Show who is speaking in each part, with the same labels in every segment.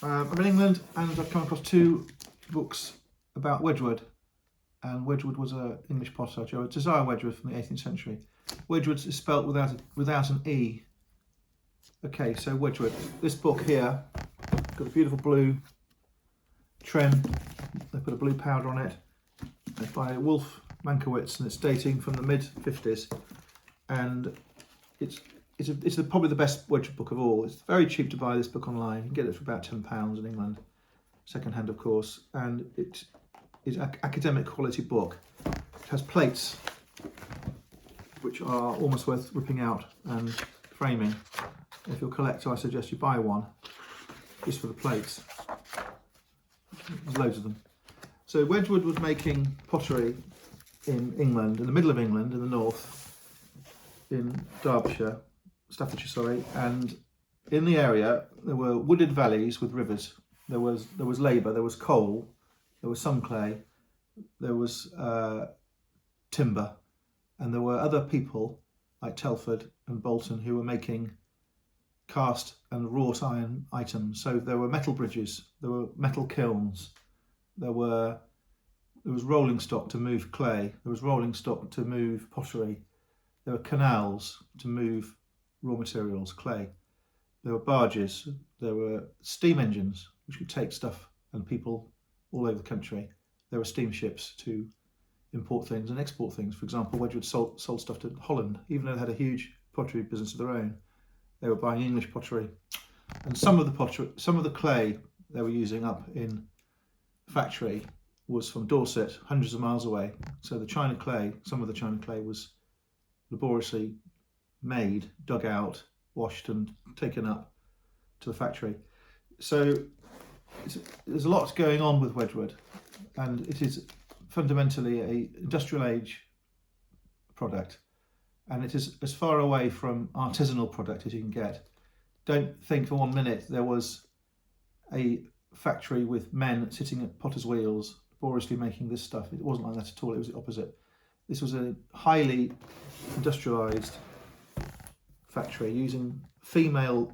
Speaker 1: I'm in England and I've come across two books about Wedgwood. And Wedgwood was an English potter, Josiah Wedgwood from the 18th century. Wedgwood is spelt without an E. Okay, so Wedgwood. This book here, got a beautiful blue trim. They put a blue powder on it. It's by Wolf Mankiewicz and it's dating from the mid-50s. And it's probably the best Wedgwood book of all. It's very cheap to buy this book online. You can get it for about £10 in England, second hand of course, and it is an academic quality book. It has plates which are almost worth ripping out and framing. If you're a collector, I suggest you buy one just for the plates. There's loads of them. So Wedgwood was making pottery in England, in the middle of England, in the north, in Derbyshire, Staffordshire, sorry, and in the area there were wooded valleys with rivers. There was labour, there was coal, there was some clay, there was timber, and there were other people like Telford and Bolton who were making cast and wrought iron items. So there were metal bridges, there were metal kilns, there was rolling stock to move clay, there was rolling stock to move pottery, there were canals to move raw materials, clay, there were barges, there were steam engines which could take stuff and people all over the country. There were steamships to import things and export things. For example, Wedgwood sold stuff to Holland, even though they had a huge pottery business of their own. They were buying English pottery, and some of the clay they were using up in the factory was from Dorset, hundreds of miles away. So the China clay, some of the China clay was laboriously made, dug out, washed and taken up to the factory. So there's a lot going on with Wedgwood, and it is fundamentally an industrial age product, and it is as far away from artisanal product as you can get. Don't think for 1 minute there was a factory with men sitting at potter's wheels laboriously making this stuff. It wasn't like that at all. It was the opposite. This was a highly industrialized factory using female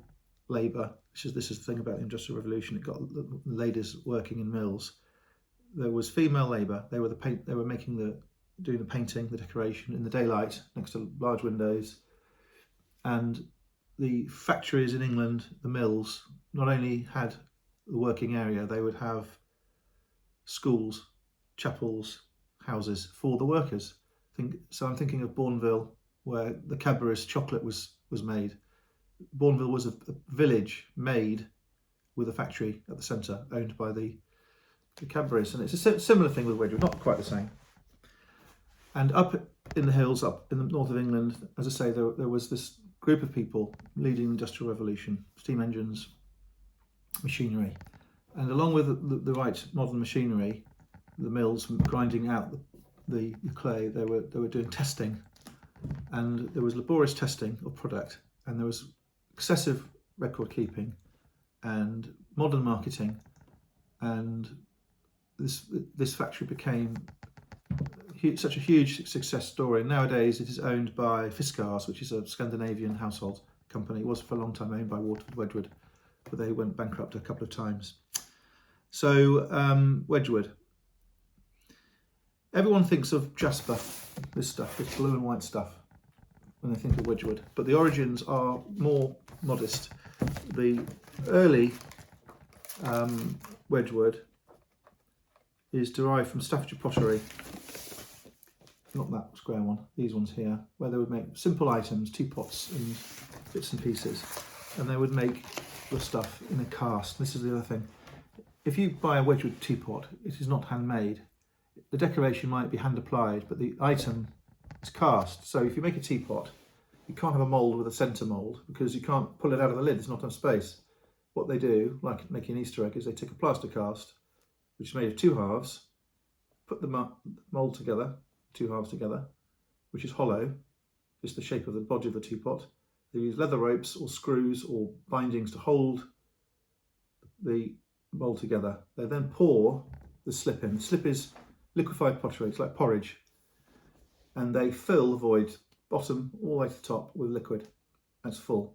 Speaker 1: labour. This is the thing about the Industrial Revolution. It got ladies working in mills. There was female labour. They were doing the painting, the decoration in the daylight next to large windows. And the factories in England, the mills, not only had the working area, they would have schools, chapels, houses for the workers. So I'm thinking of Bourneville, where the Cadbury's chocolate was made. Bourneville was a village made with a factory at the centre, owned by the Cadbury's, and it's a similar thing with Wedgwood, not quite the same. And up in the hills, up in the north of England, as I say, there was this group of people leading the Industrial Revolution, steam engines, machinery, and along with the right modern machinery, the mills grinding out the clay, they were doing testing, and there was laborious testing of product, and there was excessive record keeping and modern marketing, and this factory became such a huge success story. Nowadays it is owned by Fiskars, which is a Scandinavian household company. It was for a long time owned by Waterford Wedgwood, but they went bankrupt a couple of times. So Wedgwood. Everyone thinks of jasper, this blue and white stuff, when they think of Wedgwood, but the origins are more modest. The early Wedgwood is derived from Staffordshire pottery, not that square one, these ones here, where they would make simple items, teapots and bits and pieces, and they would make the stuff in a cast. This is the other thing. If you buy a Wedgwood teapot, it is not handmade. The decoration might be hand applied, but the item is cast. So if you make a teapot, you can't have a mould with a centre mould because you can't pull it out of the lid, there's not enough space. What they do, like making an Easter egg, is they take a plaster cast, which is made of two halves, put the mould together, two halves together, which is hollow, just the shape of the body of the teapot. They use leather ropes or screws or bindings to hold the mould together. They then pour the slip in. The slip is liquefied pottery, it's like porridge, and they fill the void, bottom all the way to the top, with liquid. That's full,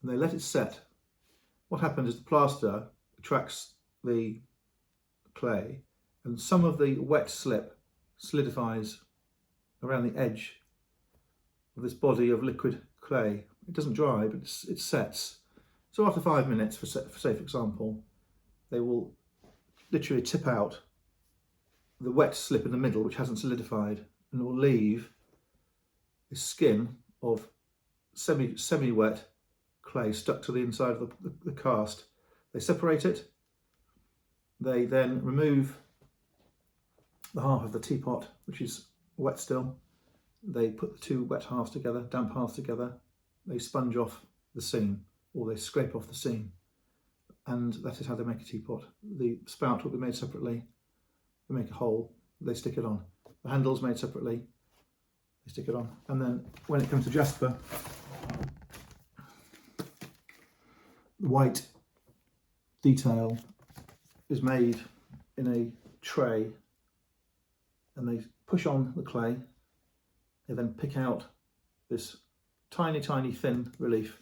Speaker 1: and they let it set. What happens is the plaster tracks the clay, and some of the wet slip solidifies around the edge of this body of liquid clay. It doesn't dry, but it sets. So after 5 minutes, for example, they will literally tip out the wet slip in the middle, which hasn't solidified, and it will leave this skin of semi-wet clay stuck to the inside of the cast. They separate it. They then remove the half of the teapot, which is wet still. They put the two wet halves together, damp halves together. They sponge off the seam, or they scrape off the seam, and that is how they make a teapot. The spout will be made separately. They make a hole, they stick it on. The handle's made separately, they stick it on. And then when it comes to jasper, the white detail is made in a tray, and they push on the clay. They then pick out this tiny, tiny thin relief,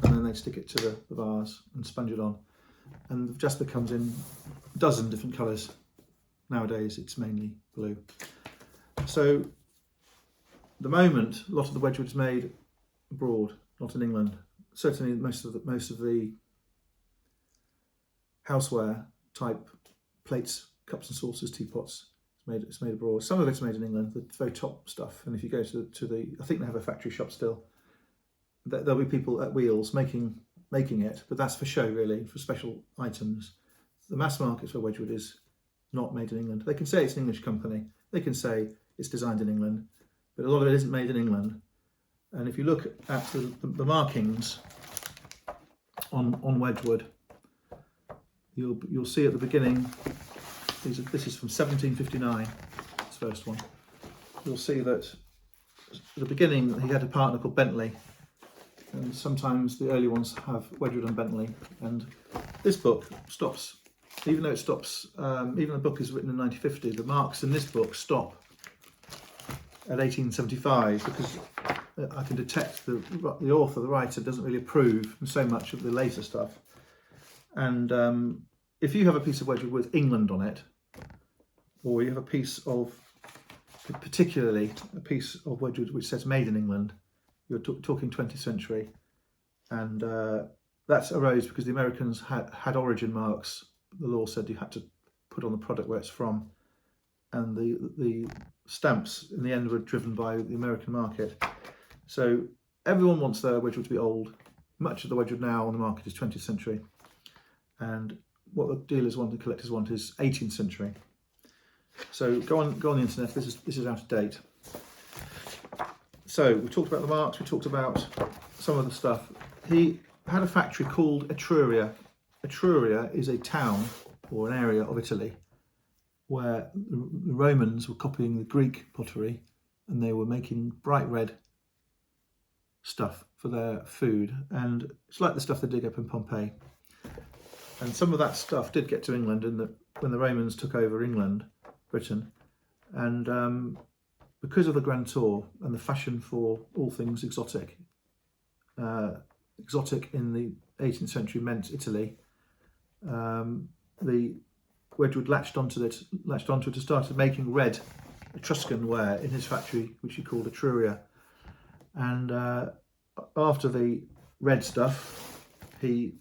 Speaker 1: and then they stick it to the vase and sponge it on. And the jasper comes in a dozen different colours. Nowadays it's mainly blue. So at the moment, a lot of the Wedgwood is made abroad, not in England. Certainly most of the houseware type plates, cups and saucers, teapots, it's made abroad. Some of it's made in England, the very top stuff. And if you go to the, I think they have a factory shop still, there'll be people at wheels making it, but that's for show really, for special items. The mass market for Wedgwood is not made in England. They can say it's an English company, they can say it's designed in England, but a lot of it isn't made in England. And if you look at the markings on Wedgwood, you'll see at the beginning, this is from 1759, this first one. You'll see that at the beginning he had a partner called Bentley, and sometimes the early ones have Wedgwood and Bentley. And this book stops, even though it stops, even the book is written in 1950, the marks in this book stop at 1875, because I can detect the author, the writer, doesn't really approve so much of the later stuff. And if you have a piece of Wedgwood with England on it, or you have a piece of, particularly a piece of Wedgwood which says made in England, you're talking 20th century, and that arose because the Americans had origin marks. The law said you had to put on the product where it's from, and the stamps in the end were driven by the American market. So everyone wants their Wedgwood to be old. Much of the Wedgwood now on the market is 20th century, and what the dealers want, the collectors want, is 18th century. So go on the internet. This is out of date. So we talked about the marks. We talked about some of the stuff. He had a factory called ETRURIA. ETRURIA is a town or an area of Italy where the Romans were copying the Greek pottery, and they were making bright red stuff for their food, and it's like the stuff they dig up in Pompeii. And some of that stuff did get to England when the Romans took over Britain, and because of the Grand Tour and the fashion for all things exotic, exotic in the 18th century meant Italy. The Wedgwood latched onto it and started making red Etruscan ware in his factory, which he called Etruria. And after the red stuff, he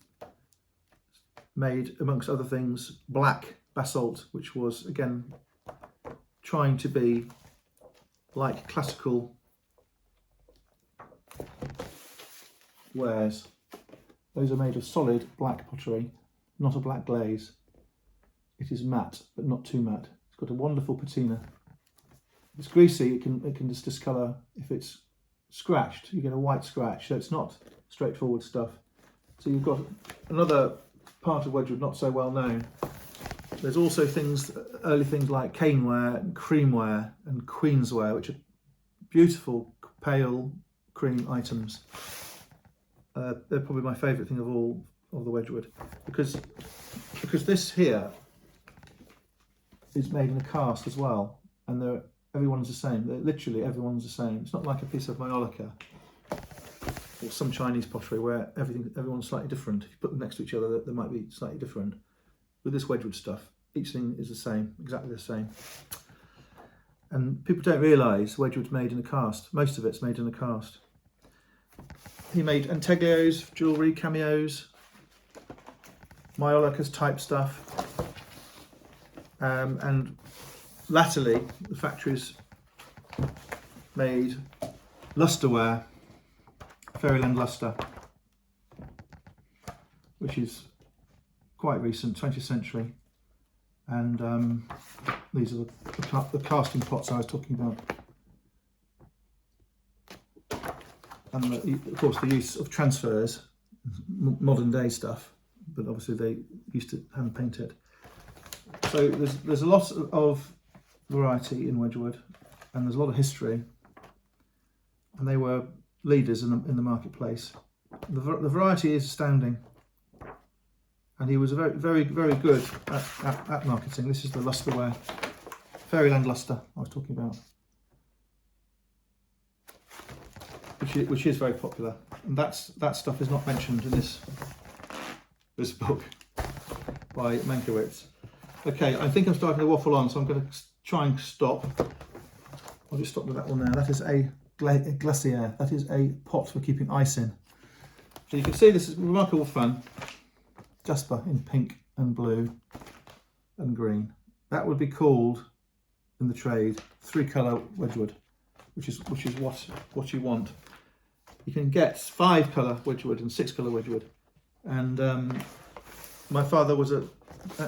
Speaker 1: made, amongst other things, black basalt, which was again trying to be like classical wares. Those are made of solid black pottery, not a black glaze. It is matte, but not too matte. It's got a wonderful patina. If it's greasy, it can just discolour. If it's scratched, you get a white scratch. So it's not straightforward stuff. So you've got another part of Wedgwood not so well known. There's also early things like caneware and creamware and queensware, which are beautiful pale cream items. They're probably my favourite thing of all of the Wedgwood, because this here is made in a cast as well, and everyone's the same. Literally everyone's the same. It's not like a piece of Maiolica. or some Chinese pottery where everyone's slightly different. If you put them next to each other, they might be slightly different. With this Wedgwood stuff, each thing is the same, exactly the same. And people don't realise Wedgwood's made in a cast. Most of it's made in a cast. He made intaglios, jewellery, cameos, Maiolacas type stuff. And latterly, the factories made lustreware, fairyland lustre, which is quite recent, 20th century. And these are the casting pots I was talking about. And of course the use of transfers, modern day stuff, but obviously they used to hand paint it. So there's a lot of variety in Wedgwood, and there's a lot of history, and they were leaders in the marketplace. The variety is astounding, and he was very good at marketing. This is the lustreware, fairyland lustre I was talking about, which is very popular, and that stuff is not mentioned in this book by Mankiewicz. Okay, I think I'm starting to waffle on, so I'm going to try and stop. I'll just stop with that one there. That is a glacier. That is a pot for keeping ice in. So you can see this is remarkable fun. Jasper in pink and blue and green. That would be called in the trade 3-colour Wedgwood, which is what you want. You can get 5-colour Wedgwood and 6-colour Wedgwood. And my father was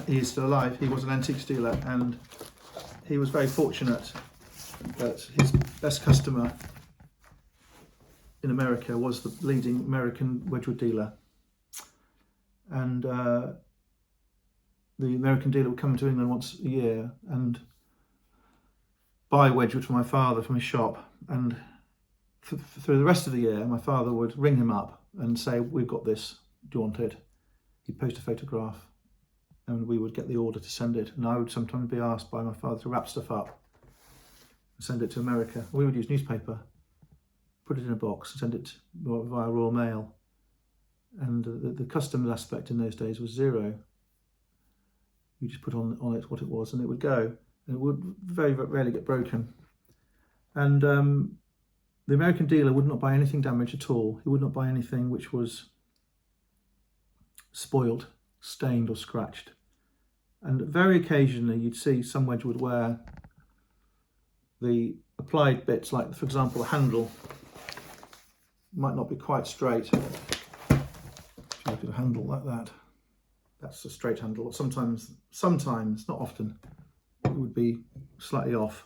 Speaker 1: he is still alive. He was an antiques dealer, and he was very fortunate that his best customer in America was the leading American Wedgwood dealer. And the American dealer would come to England once a year and buy Wedgwood for my father from his shop. And through the rest of the year, my father would ring him up and say, "We've got this, do you want it?" He'd post a photograph, and we would get the order to send it. And I would sometimes be asked by my father to wrap stuff up and send it to America. We would use newspaper, put it in a box, and send it via Royal Mail. And the customs aspect in those days was zero. You just put on it what it was, and it would go. And it would very, very rarely get broken. And the American dealer would not buy anything damaged at all. He would not buy anything which was spoiled, stained or scratched. And very occasionally you'd see some Wedgwood where the applied bits, like for example the handle, might not be quite straight. If you look at a handle like that, that's a straight handle. Sometimes, not often, it would be slightly off.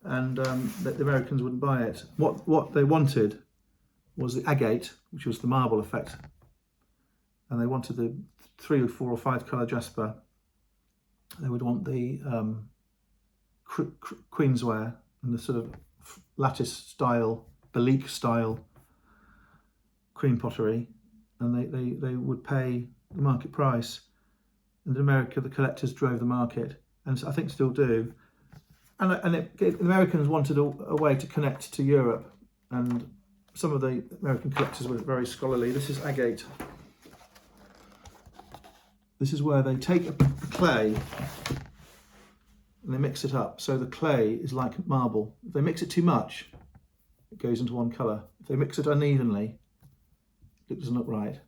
Speaker 1: And the Americans wouldn't buy it. What they wanted was the agate, which was the marble effect. And they wanted the 3 or 4 or 5 colour jasper. They would want the queensware and the sort of lattice style, Belique style cream pottery, and they would pay the market price. And in America, the collectors drove the market, and I think still do. And the Americans wanted a way to connect to Europe, and some of the American collectors were very scholarly. This is agate. This is where they take a clay and they mix it up. So the clay is like marble. If they mix it too much, it goes into one colour. If they mix it unevenly, it doesn't look right.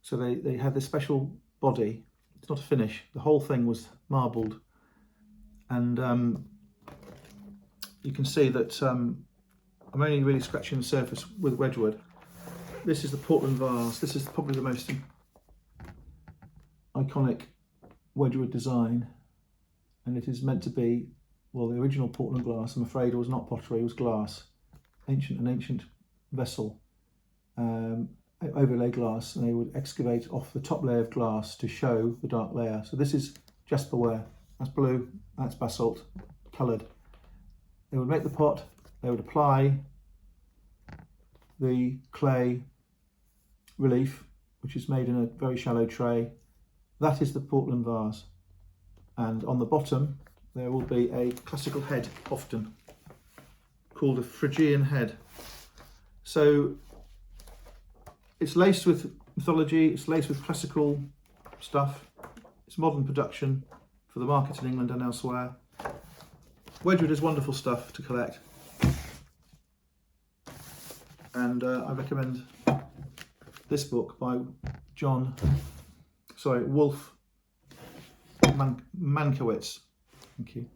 Speaker 1: So they had this special body. It's not a finish. The whole thing was marbled. And you can see that I'm only really scratching the surface with Wedgwood. This is the Portland vase. This is probably the most iconic Wedgwood design, and it is meant to be, well, the original Portland glass, I'm afraid, was not pottery, it was glass, an ancient vessel, overlay glass, and they would excavate off the top layer of glass to show the dark layer. So this is jasperware, that's blue, that's basalt, coloured. They would make the pot, they would apply the clay relief, which is made in a very shallow tray. That is the Portland vase, and on the bottom there will be a classical head, often called a Phrygian head. So It's laced with mythology, it's laced with classical stuff, it's modern production for the market in England and elsewhere. Wedgwood is wonderful stuff to collect, and I recommend this book by Wolf Mankowitz. Thank you.